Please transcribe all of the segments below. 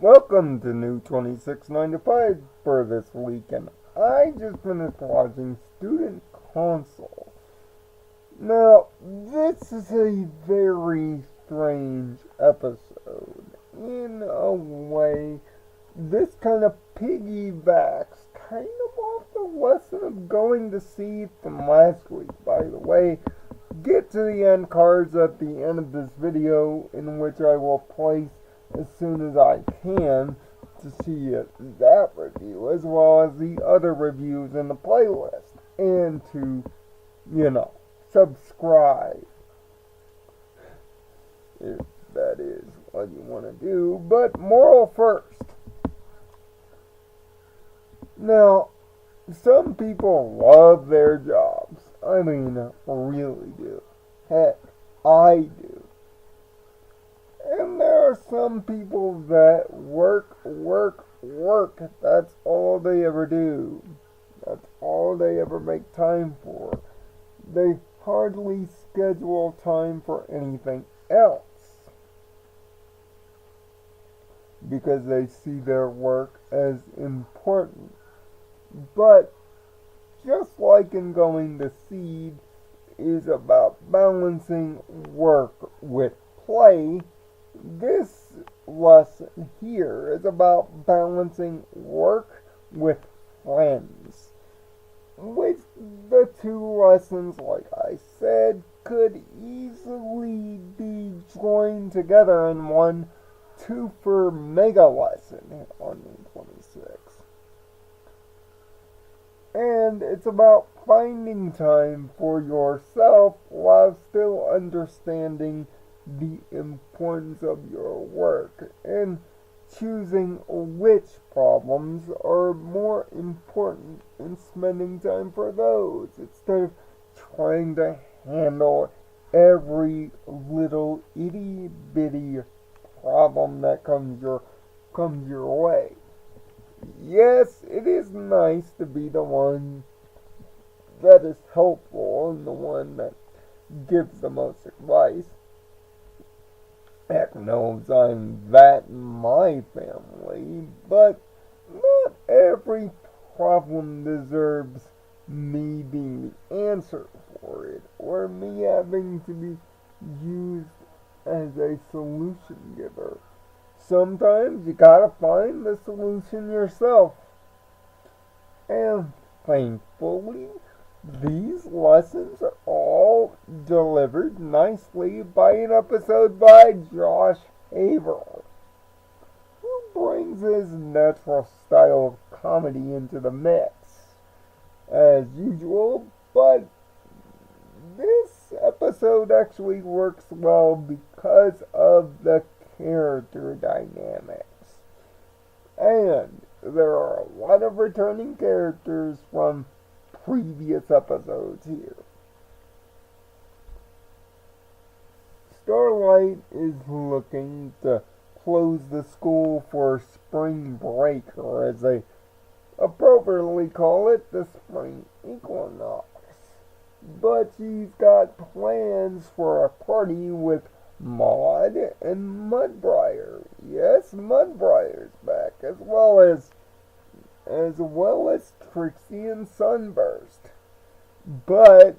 Welcome to New 2695 for this weekend. I just finished watching Student Counsel. Now, this is a very strange episode. In a way, this kind of piggybacks kind of off the lesson of going to sea from last week. By the way, get to the end cards at the end of this video, in which I will place as soon as I can to see that review, as well as the other reviews in the playlist, and to, subscribe, if that is what you want to do. But moral first. Now, some people love their jobs. I mean, really do. Heck, I do. And there are some people that work. That's all they ever do. That's all they ever make time for. They hardly schedule time for anything else, because they see their work as important. But just like in going to seed is about balancing work with play, this lesson here is about balancing work with friends. Which the two lessons, like I said, could easily be joined together in one twofer mega lesson on 26. And it's about finding time for yourself while still understanding the importance of your work, and choosing which problems are more important and spending time for those, instead of trying to handle every little itty bitty problem that comes your way. Yes, it is nice to be the one that is helpful and the one that gives the most advice. Heck knows I'm that in my family, but not every problem deserves me being the answer for it, or me having to be used as a solution giver. Sometimes you gotta find the solution yourself. And thankfully, these lessons are all delivered nicely by an episode by Josh Haver, who brings his natural style of comedy into the mix, as usual. But this episode actually works well because of the character dynamics. And there are a lot of returning characters from previous episodes here. Starlight is looking to close the school for spring break, or as they appropriately call it, the spring equinox. But she's got plans for a party with Maud and Mudbriar. Yes, Mudbriar's back, as well as Trixie and Sunburst. But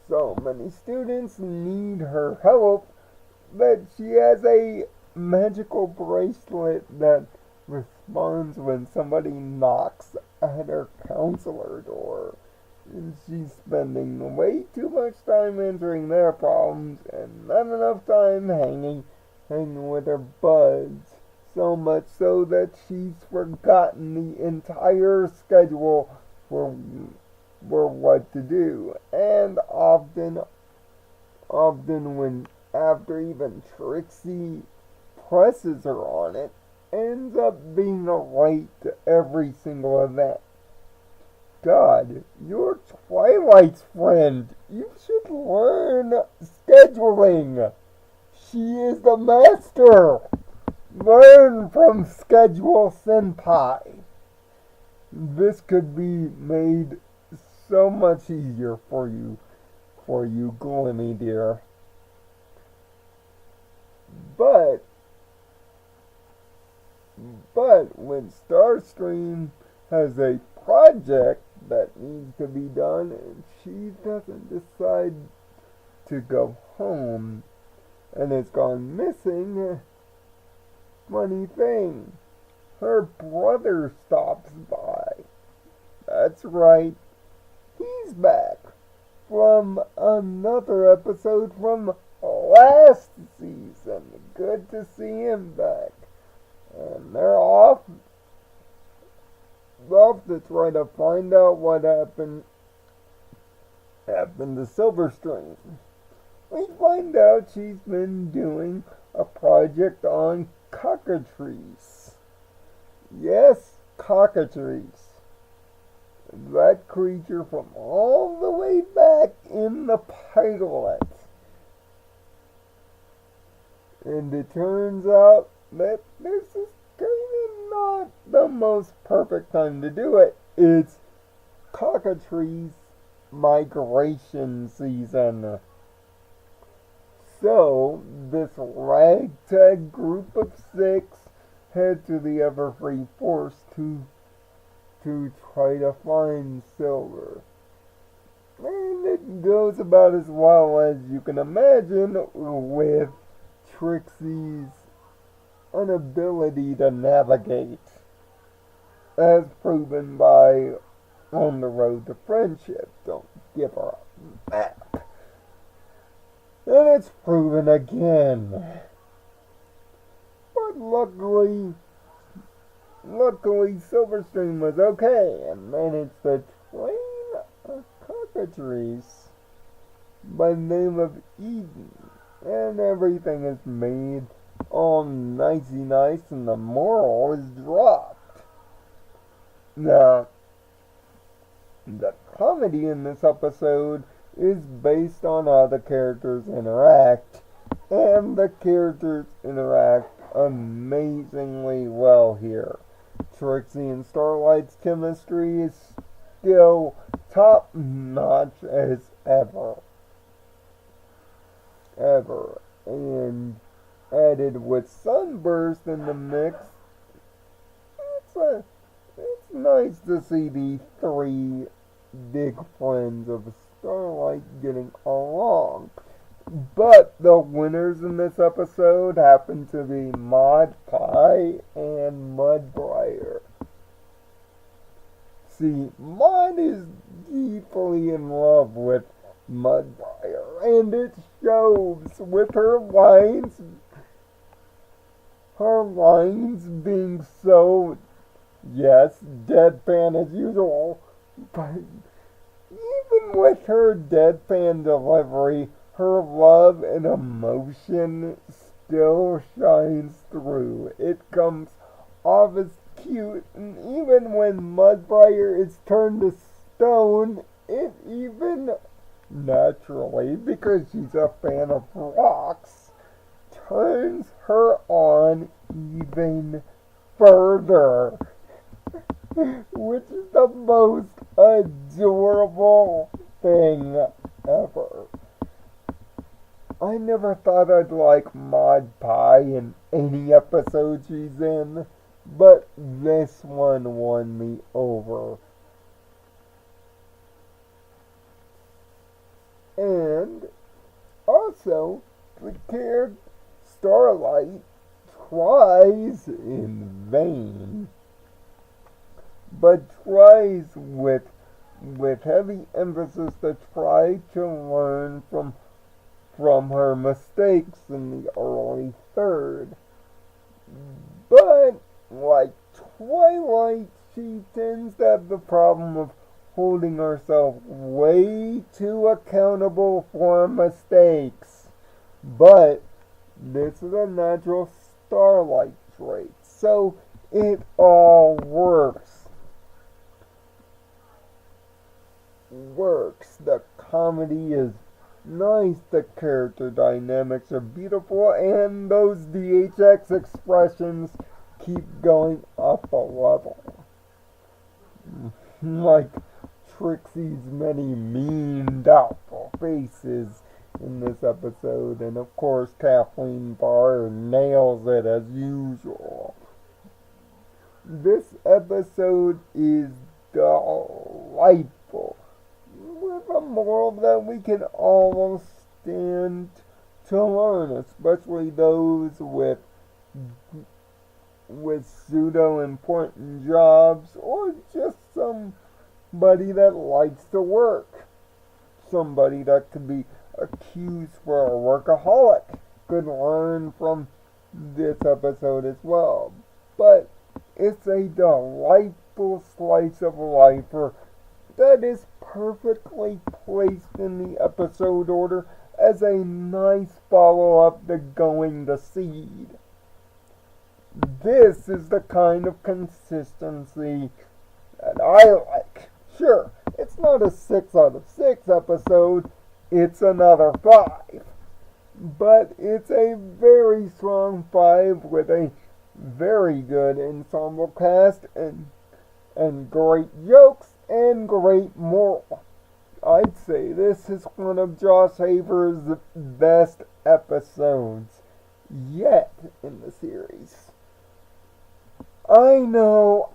so many students need her help that she has a magical bracelet that responds when somebody knocks at her counselor door. And she's spending way too much time answering their problems and not enough time hanging with her buds. So much so that she's forgotten the entire schedule for what to do. And often when after even Trixie presses her on it, ends up being late to every single event. God, you're Twilight's friend. You should learn scheduling. She is the master. Learn from Schedule Senpai. This could be made so much easier for you, Glimmy dear. But But when Starstream has a project that needs to be done and she doesn't decide to go home and it's gone missing, funny thing, her brother stops by. That's right, he's back from another episode from last season. Good to see him back. And they're off to try to find out what happened to Silverstream. We find out she's been doing a project on cockatrice. Yes, cockatrice. That creature from all the way back in the pilot. And it turns out that this is kind of not the most perfect time to do it. It's cockatrice migration season. So, this ragtag group of 6 head to the Everfree Forest to try to find Silver. And it goes about as well as you can imagine with Trixie's inability to navigate, as proven by On the Road to Friendship. Don't give her a map. And it's proven again. But luckily Silverstream was okay and managed to train a cockatrice by the name of Eden. And everything is made all nicey nice and the moral is dropped. Now, the comedy in this episode is based on how the characters interact, and the characters interact amazingly well here. Trixie and Starlight's chemistry is still top notch as ever. And added with Sunburst in the mix, it's nice to see the 3 big friends of Starlight getting along. But the winners in this episode happen to be Mod Pie and Mudbriar. See, Mod is deeply in love with Mudbriar, and it shows with her lines being so, yes, deadpan as usual, but even with her deadpan delivery, her love and emotion still shines through. It comes off as cute, and even when Mudbriar is turned to stone, it even naturally, because she's a fan of rocks, turns her on even further. Which is the most adorable thing ever. I never thought I'd like Mod Pie in any episode she's in, but this one won me over. And also, the character Starlight tries in vain, but tries with heavy emphasis to try to learn from her mistakes in the early third. But like Twilight, she tends to have the problem of holding herself way too accountable for mistakes. But this is a natural Starlight trait, so it all works. The comedy is nice, the character dynamics are beautiful, and those DHX expressions keep going up a level. Like Trixie's many mean, doubtful faces in this episode, and of course Kathleen Barr nails it as usual. This episode is delightful, with a moral that we can all stand to learn, especially those with pseudo important jobs, or just somebody that likes to work. Somebody that could be accused for a workaholic could learn from this episode as well. But it's a delightful slice of life that is perfectly placed in the episode order as a nice follow-up to Going to Seed. This is the kind of consistency that I like. Sure, it's not a 6 out of 6 episode, it's another 5. But it's a very strong 5 with a very good ensemble cast and great jokes and great moral. I'd say this is one of Josh Haver's best episodes yet in the series. I know,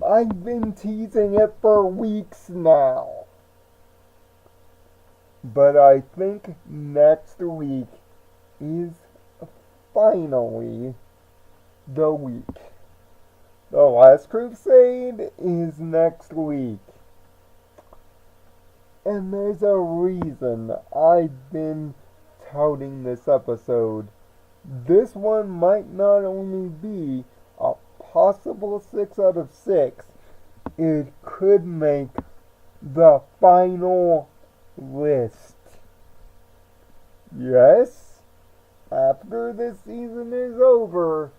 I've been teasing it for weeks now. But I think next week is finally the week. The Last Crusade is next week. And there's a reason I've been touting this episode. This one might not only be a possible 6 out of 6, it could make the final list. Yes, after this season is over,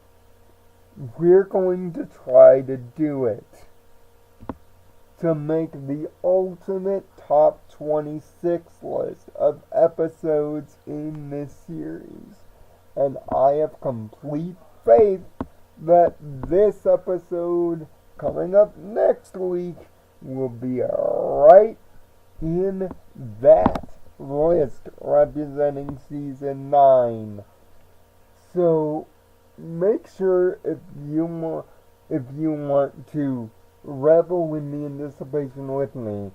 we're going to try to do it. To make the ultimate top 26 list of episodes in this series. And I have complete faith that this episode coming up next week will be right in that list representing season 9. So make sure if you want to revel in the anticipation with me,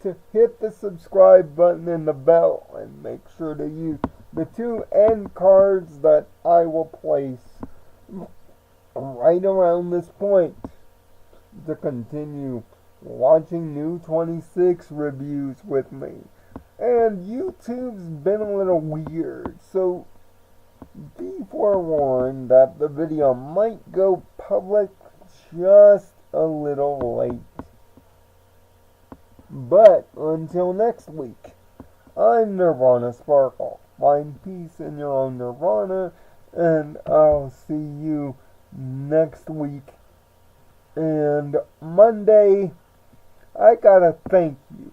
to hit the subscribe button and the bell, and make sure to use the 2 end cards that I will place right around this point to continue watching new 26 reviews with me. And YouTube's been a little weird, so be forewarned that the video might go public just a little late. But until next week, I'm Nirvana Sparkle. Find peace in your own Nirvana, and I'll see you next week. And Monday, I gotta thank you